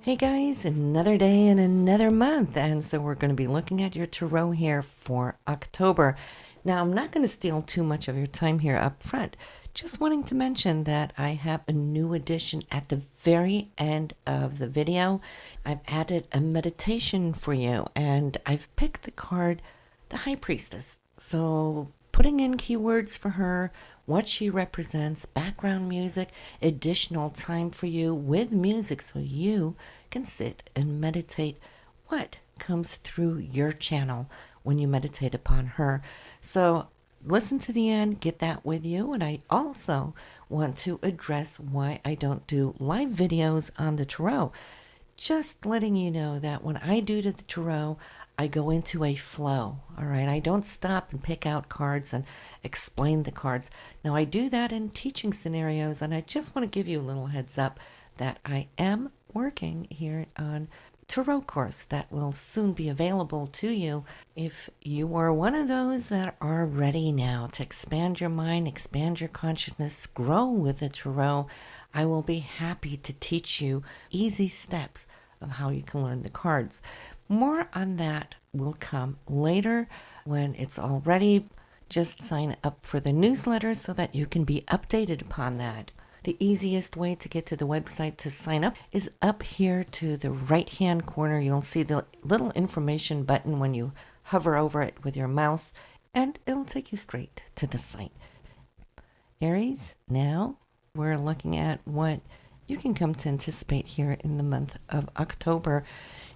Hey guys, another day and another month. And so we're going to be looking at your tarot here for October. Now, I'm not going to steal too much of your time here up front. Just wanting to mention that I have a new addition at the very end of the video. I've added a meditation for you, and I've picked the card, the High Priestess. So putting in keywords for her, what she represents, background music, additional time for you with music so you can sit and meditate what comes through your channel when you meditate upon her. So listen to the end, get that with you. And I also want to address why I don't do live videos on the tarot. Just letting you know that when I do the tarot, I go into a flow. All right. I don't stop and pick out cards and explain the cards. Now, I do that in teaching scenarios, and I just want to give you a little heads up that I am working here on tarot course that will soon be available to you if you are one of those that are ready now to expand your mind, expand your consciousness, grow with the tarot. I will be happy to teach you easy steps of how you can learn the cards. More on that will come later when it's all ready. Just sign up for the newsletter so that you can be updated upon that. The easiest way to get to the website to sign up is up here to the right-hand corner. You'll see the little information button when you hover over it with your mouse, and it'll take you straight to the site. Aries, now we're looking at what you can come to anticipate here in the month of October.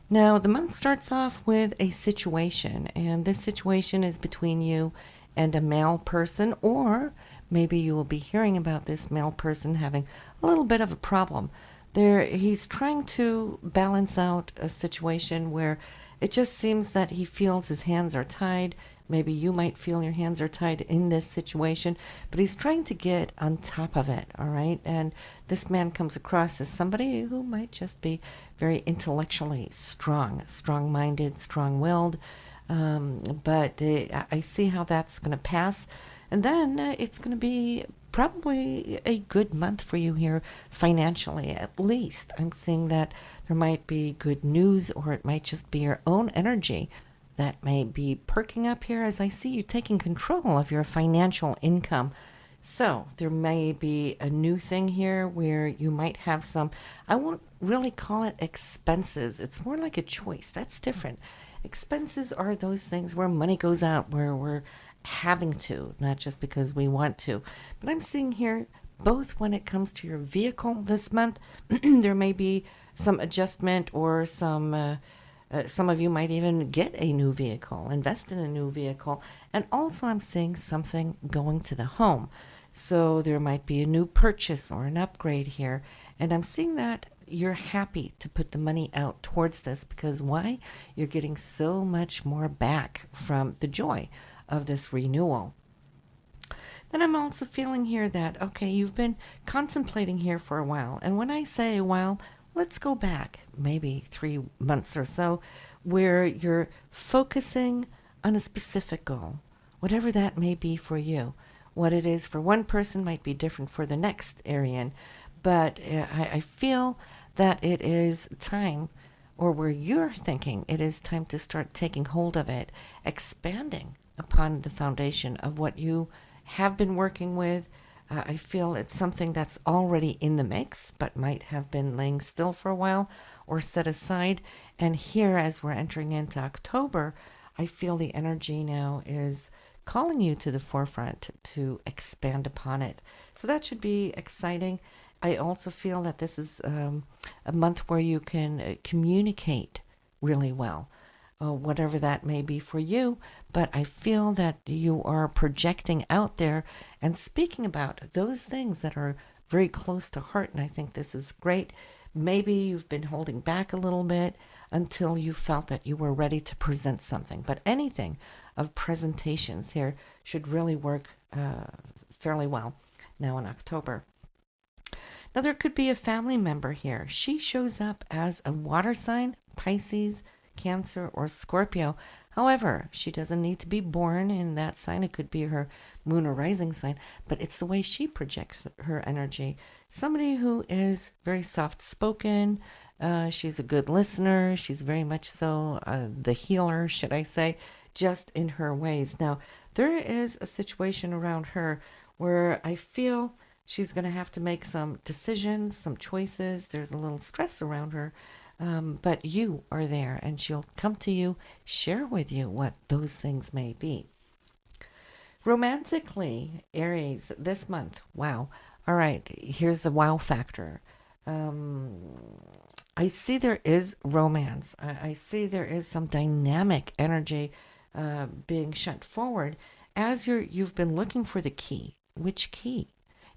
Now, the month starts off with a situation, and this situation is between you and a male person, or maybe you will be hearing about this male person having a little bit of a problem. He's trying to balance out a situation where it just seems that he feels his hands are tied. Maybe you might feel your hands are tied in this situation, but he's trying to get on top of it, all right? And this man comes across as somebody who might just be very intellectually strong-minded, strong-willed, but I see how that's going to pass. And then it's going to be probably a good month for you here financially, at least. I'm seeing that there might be good news, or it might just be your own energy that may be perking up here as I see you taking control of your financial income. So there may be a new thing here where you might have some, I won't really call it expenses. It's more like a choice. That's different. Expenses are those things where money goes out, where we're having to, not just because we want to. But I'm seeing here, both when it comes to your vehicle this month, there may be some adjustment, or some of you might even get a new vehicle, invest in a new vehicle. And also I'm seeing something going to the home. So there might be a new purchase or an upgrade here. And I'm seeing that you're happy to put the money out towards this, because why? You're getting so much more back from the joy of this renewal. Then I'm also feeling here that, okay, you've been contemplating here for a while. And when I say a while, let's go back maybe 3 months or so, where you're focusing on a specific goal, whatever that may be for you. What it is for one person might be different for the next Aryan, but I feel that it is time, or where you're thinking it is time to start taking hold of it, expanding upon the foundation of what you have been working with. I feel it's something that's already in the mix, but might have been laying still for a while or set aside. And here, as we're entering into October, I feel the energy now is calling you to the forefront to expand upon it. So that should be exciting. I also feel that this is a month where you can communicate really well, whatever that may be for you. But I feel that you are projecting out there and speaking about those things that are very close to heart. And I think this is great. Maybe you've been holding back a little bit until you felt that you were ready to present something. But anything of presentations here should really work fairly well now in October. Now, there could be a family member here. She shows up as a water sign, Pisces, Cancer, or Scorpio. However, she doesn't need to be born in that sign. It could be her moon or rising sign, but it's the way she projects her energy. Somebody who is very soft-spoken, She's a good listener. She's very much so the healer, should I say, just in her ways. Now, there is a situation around her where I feel she's going to have to make some decisions, some choices. There's a little stress around her. But you are there, and she'll come to you, share with you what those things may be. Romantically, Aries, this month, wow. All right, here's the wow factor. Um, I see there is romance. I see there is some dynamic energy being shut forward as you've been looking for the key. Which key?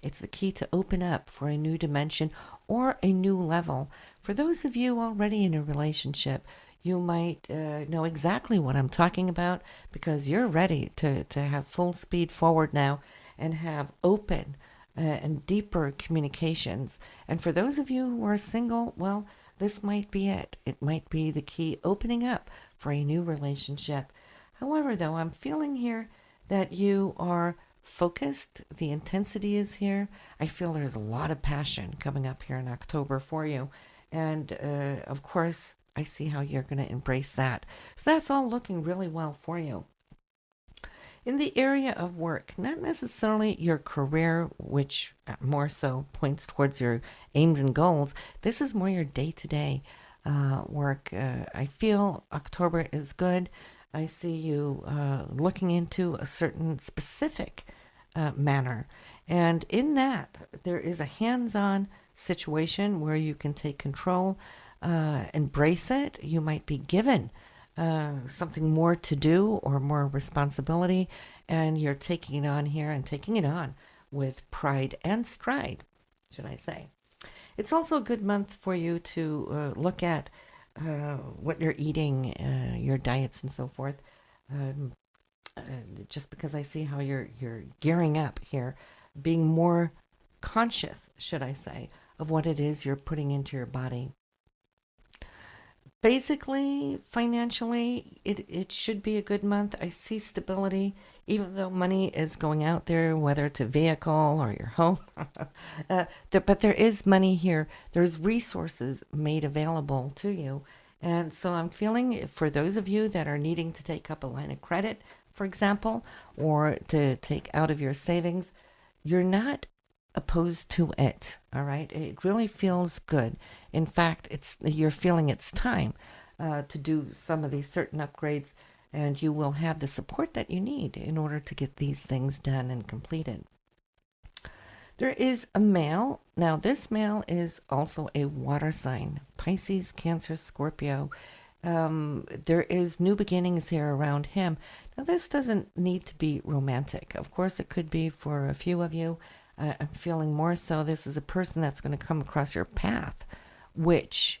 It's the key to open up for a new dimension or a new level. For those of you already in a relationship, you might know exactly what I'm talking about because you're ready to have full speed forward now and have open and deeper communications. And for those of you who are single, well, this might be it. It might be the key opening up for a new relationship. However, though, I'm feeling here that you are focused. The intensity is here. I feel there's a lot of passion coming up here in October for you. And of course, I see how you're going to embrace that. So that's all looking really well for you. In the area of work, not necessarily your career, which more so points towards your aims and goals, this is more your day to day work. I feel October is good. I see you looking into a certain specific manner. And in that, there is a hands on situation where you can take control, embrace it. You might be given something more to do or more responsibility, and you're taking it on here and taking it on with pride and stride, should I say. It's also a good month for you to look at what you're eating, your diets, and so forth. Um, uh, just because I see how you're gearing up here, being more conscious, should I say, of what it is you're putting into your body. Basically, financially, it should be a good month. I see stability, even though money is going out there, whether it's a vehicle or your home. But there is money here. There's resources made available to you. And so I'm feeling for those of you that are needing to take up a line of credit, for example, or to take out of your savings, you're not opposed to it. All right, it really feels good. In fact, you're feeling it's time to do some of these certain upgrades, and you will have the support that you need in order to get these things done and completed. There is a male. Now, this male is also a water sign: Pisces, Cancer, Scorpio. There is new beginnings here around him. Now, this doesn't need to be romantic. Of course, it could be for a few of you. I'm feeling more so this is a person that's going to come across your path, which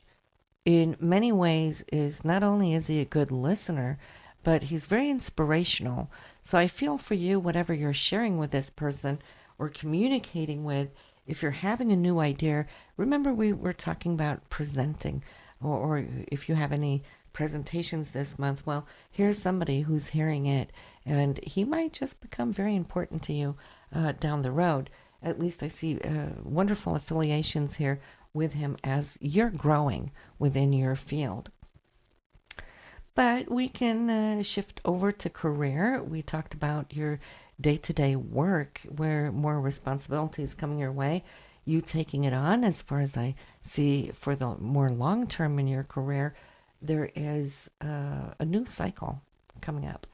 in many ways is not only is he a good listener, but he's very inspirational. So I feel for you, whatever you're sharing with this person or communicating with, if you're having a new idea, remember we were talking about presenting, or if you have any presentations this month, well, here's somebody who's hearing it, and he might just become very important to you down the road. At least I see wonderful affiliations here with him as you're growing within your field. But we can shift over to career. We talked about your day-to-day work where more responsibilities coming your way, you taking it on. As far as I see for the more long-term in your career, there is a new cycle coming up.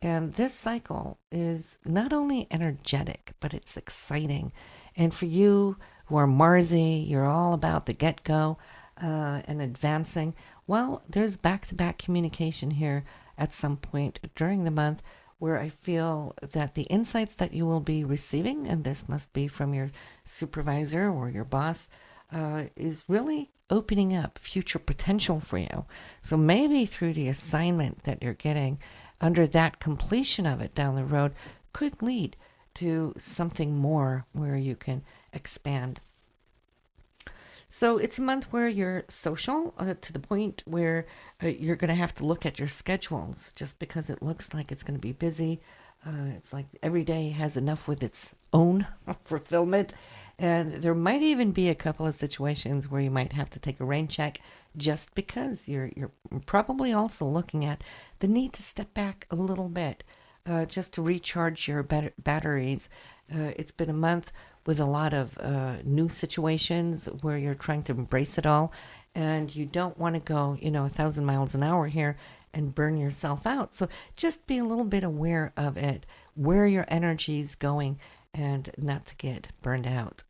And this cycle is not only energetic, but it's exciting. And for you who are Marsy, you're all about the get-go and advancing. Well, there's back-to-back communication here at some point during the month where I feel that the insights that you will be receiving, and this must be from your supervisor or your boss, is really opening up future potential for you. So maybe through the assignment that you're getting, under that completion of it down the road, could lead to something more where you can expand. So it's a month where you're social to the point where you're going to have to look at your schedules just because it looks like it's going to be busy. It's like every day has enough with its own fulfillment. And there might even be a couple of situations where you might have to take a rain check just because you're probably also looking at the need to step back a little bit just to recharge your batteries. It's been a month with a lot of new situations where you're trying to embrace it all, and you don't want to go, 1,000 miles an hour here and burn yourself out. So just be a little bit aware of it, where your energy's going, and not to get burned out.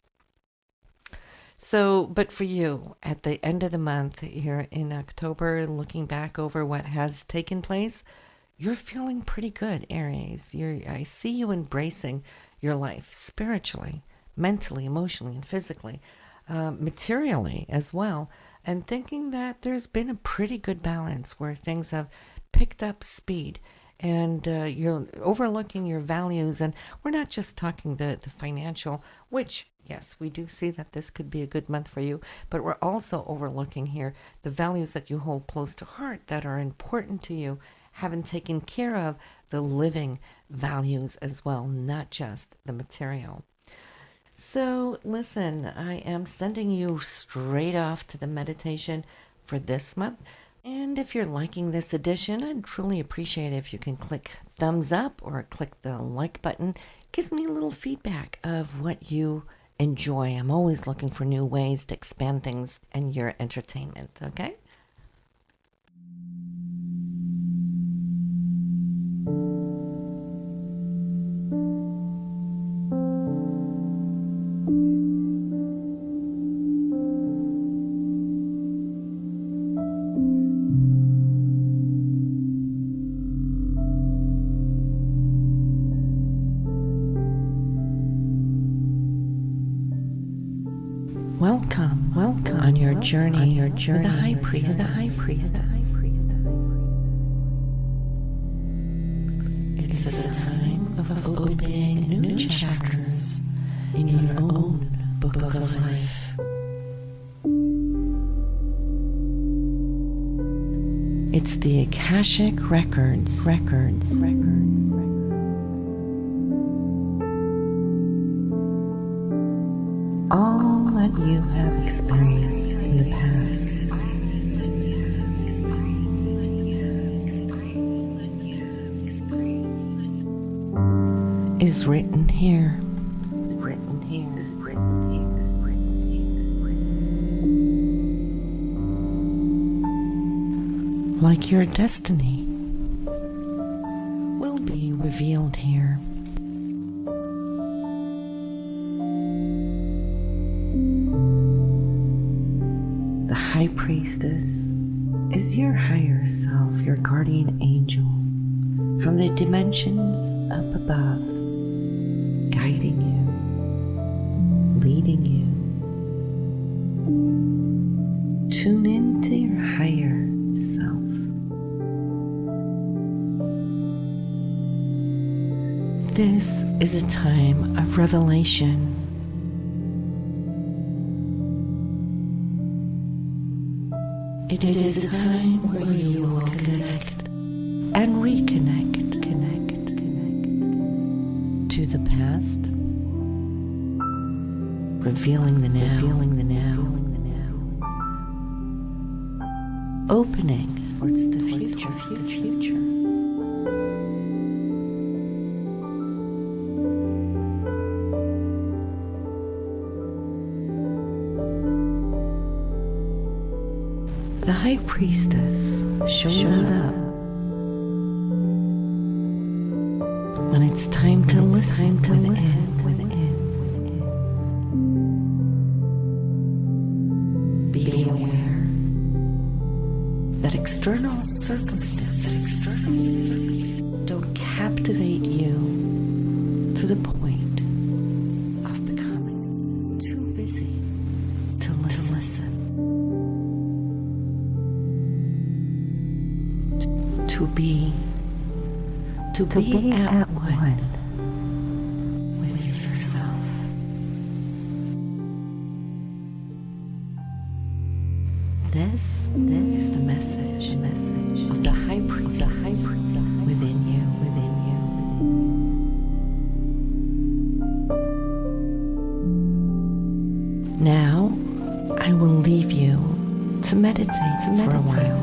So, but for you, at the end of the month here in October, looking back over what has taken place, you're feeling pretty good, Aries. I see you embracing your life spiritually, mentally, emotionally, and physically, materially as well, and thinking that there's been a pretty good balance where things have picked up speed, and you're overlooking your values. And we're not just talking the financial, which, yes, we do see that this could be a good month for you, but we're also overlooking here the values that you hold close to heart that are important to you, having taken care of the living values as well, not just the material. So listen, I am sending you straight off to the meditation for this month. And if you're liking this edition, I'd truly appreciate it if you can click thumbs up or click the like button. It gives me a little feedback of what you enjoy. I'm always looking for new ways to expand things and your entertainment, okay? Welcome on your journey with the High Priestess. It's a time of opening new chapters in your own book of life. It's the Akashic Records. All that you have experienced in the past. Is written here. Like your destiny will be revealed here. The High Priestess is your higher self, your guardian angel from the dimensions up above, guiding you, leading you. Tune into your higher self. This is a time of revelation. It is a time where you will connect and reconnect to the past, revealing the now, opening towards the future. The High Priestess shows up when it's time to listen within. Be aware that external circumstances don't captivate you to the point of becoming too busy to listen. To be at one with yourself. This is the message of the High Priestess within you. to meditate for a while.